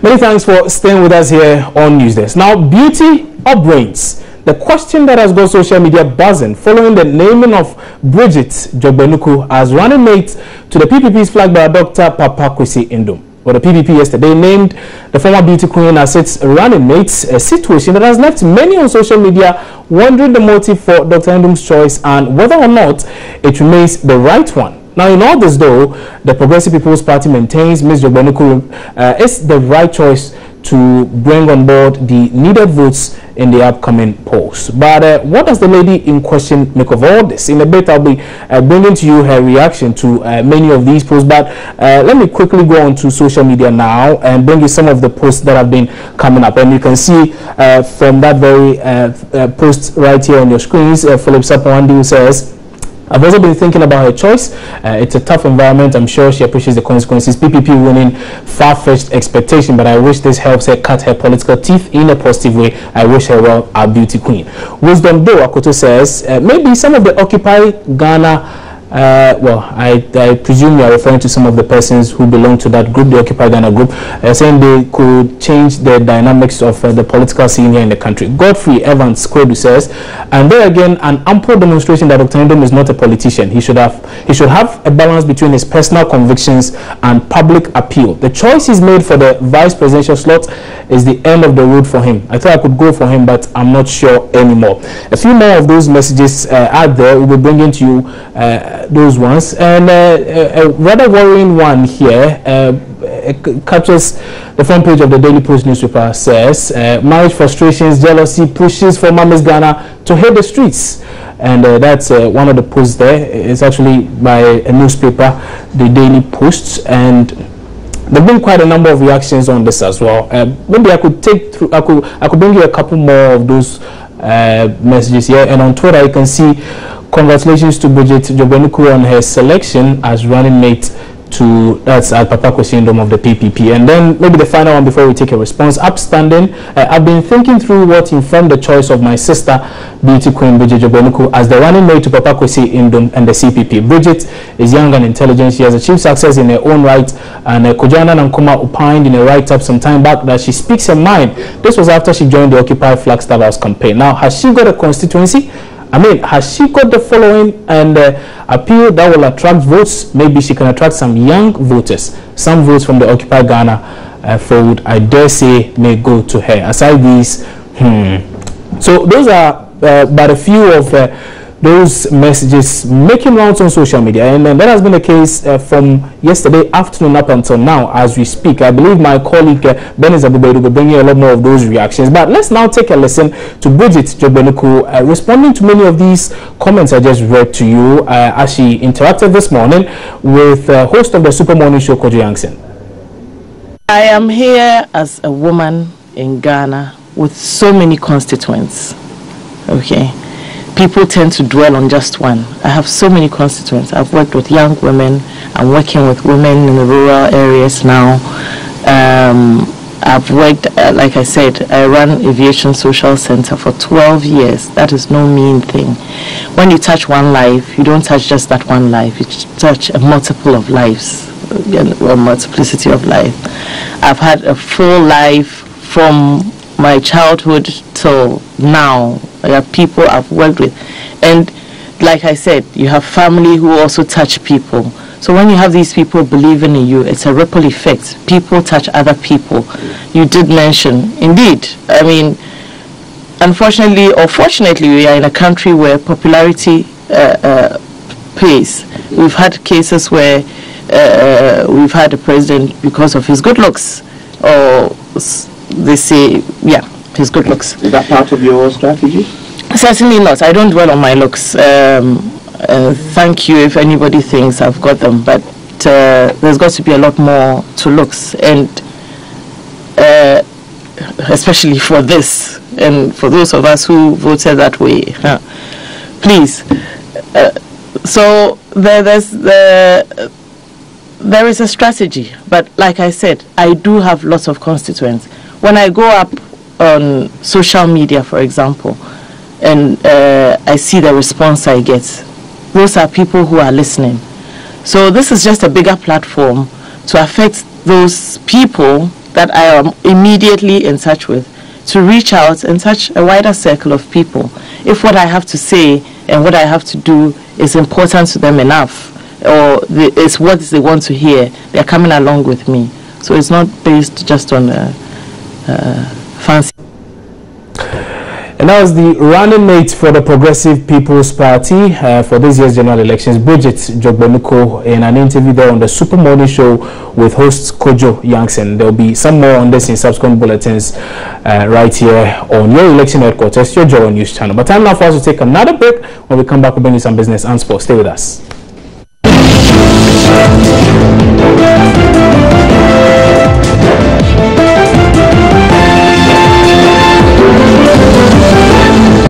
Many thanks for staying with us here on Newsdesk. Now, beauty or brains? The question that has got social media buzzing following the naming of Brigitte Dzogbenuku as running mate to the PPP's flag by Dr. Papa Kwesi Indom. Well, the PPP yesterday named the former beauty queen as its running mate, a situation that has left many on social media wondering the motive for Dr. Indom's choice and whether or not it remains the right one. Now, in all this, though, the Progressive People's Party maintains Ms. Dzogbenuku is the right choice to bring on board the needed votes in the upcoming polls. But what does the lady in question make of all this? In a bit, I'll be bringing to you her reaction to many of these posts. But let me quickly go on to social media now and bring you some of the posts that have been coming up. And you can see from that very post right here on your screens, Philip Sapawandi says, I've also been thinking about her choice. It's a tough environment. I'm sure she appreciates the consequences. PPP winning far-fetched expectation, but I wish this helps her cut her political teeth in a positive way. I wish her well, our beauty queen. Wisdom Do Akoto says, maybe some of the Occupy Ghana, well, I presume you are referring to some of the persons who belong to that group, the Occupy Ghana group, saying they could change the dynamics of the political scene here in the country. Godfrey Evans Kwedu says, and there again, an ample demonstration that Dr. Indom is not a politician. He should have a balance between his personal convictions and public appeal. The choice he's made for the vice presidential slot is the end of the road for him. I thought I could go for him, but I'm not sure anymore. A few more of those messages out there. We'll be bringing to you those ones, and a rather worrying one here captures the front page of the Daily Post newspaper. Says marriage frustrations, jealousy pushes former Miss Ghana to hit the streets, and that's one of the posts there. It's actually by a newspaper, the Daily Post, and there've been quite a number of reactions on this as well. Maybe I could take through. I could bring you a couple more of those messages here, and on Twitter you can see congratulations to Brigitte Dzogbenuku on her selection as running mate to Papa Kwesi Indom of the PPP. And then maybe the final one before we take a response. Upstanding, I've been thinking through what informed the choice of my sister beauty queen Brigitte Dzogbenuku as the running mate to Papa Kwesi Indom and the CPP. Brigitte is young and intelligent. She has achieved success in her own right, and Kojana Nankoma opined in a write-up some time back that she speaks her mind. This was after she joined the Occupy Flagstaff House campaign. Now, has she got a constituency? I mean, has she got the following and appeal that will attract votes? Maybe she can attract some young voters. Some votes from the Occupy Ghana fold, I dare say, may go to her. Aside these, So those are but a few of those messages making rounds on social media, and that has been the case from yesterday afternoon up until now as we speak. I believe my colleague Brigitte Dzogbenuku will bring you a lot more of those reactions, but let's now take a listen to Brigitte Dzogbenuku responding to many of these comments I just read to you as she interacted this morning with host of the Super Morning Show, Kojo Yankson. I am here as a woman in Ghana with so many constituents. Okay. People tend to dwell on just one. I have so many constituents. I've worked with young women. I'm working with women in the rural areas now. I've worked, like I said, I ran Aviation Social Center for 12 years. That is no mean thing. When you touch one life, you don't touch just that one life. You touch a multiple of lives, a multiplicity of life. I've had a full life from my childhood till now. I have people I've worked with, and like I said, you have family who also touch people. So when you have these people believing in you, it's a ripple effect. People touch other people. You did mention, indeed, I mean, unfortunately or fortunately, we are in a country where popularity pays. We've had cases where we've had a president because of his good looks, or they say, yeah, his good looks. Is that part of your strategy? Certainly not. I don't dwell on my looks. Thank you if anybody thinks I've got them, but there's got to be a lot more to looks, and especially for this, and for those of us who voted that way. Please. So there is a strategy, but like I said, I do have lots of constituents. When I go up on social media, for example, and I see the response I get, those are people who are listening. So this is just a bigger platform to affect those people that I am immediately in touch with, to reach out and touch a wider circle of people. If what I have to say and what I have to do is important to them enough, or it's what they want to hear, they're coming along with me. So it's not based just on fancy. And that was the running mate for the Progressive People's Party for this year's general elections, Brigitte Dzogbenuku, in an interview there on the Super Morning Show with host Kojo Yankson. There will be some more on this in subsequent bulletins right here on your election headquarters, your Joy News channel. But time now for us to take another break. When we come back, we'll bring you some business and sports. Stay with us.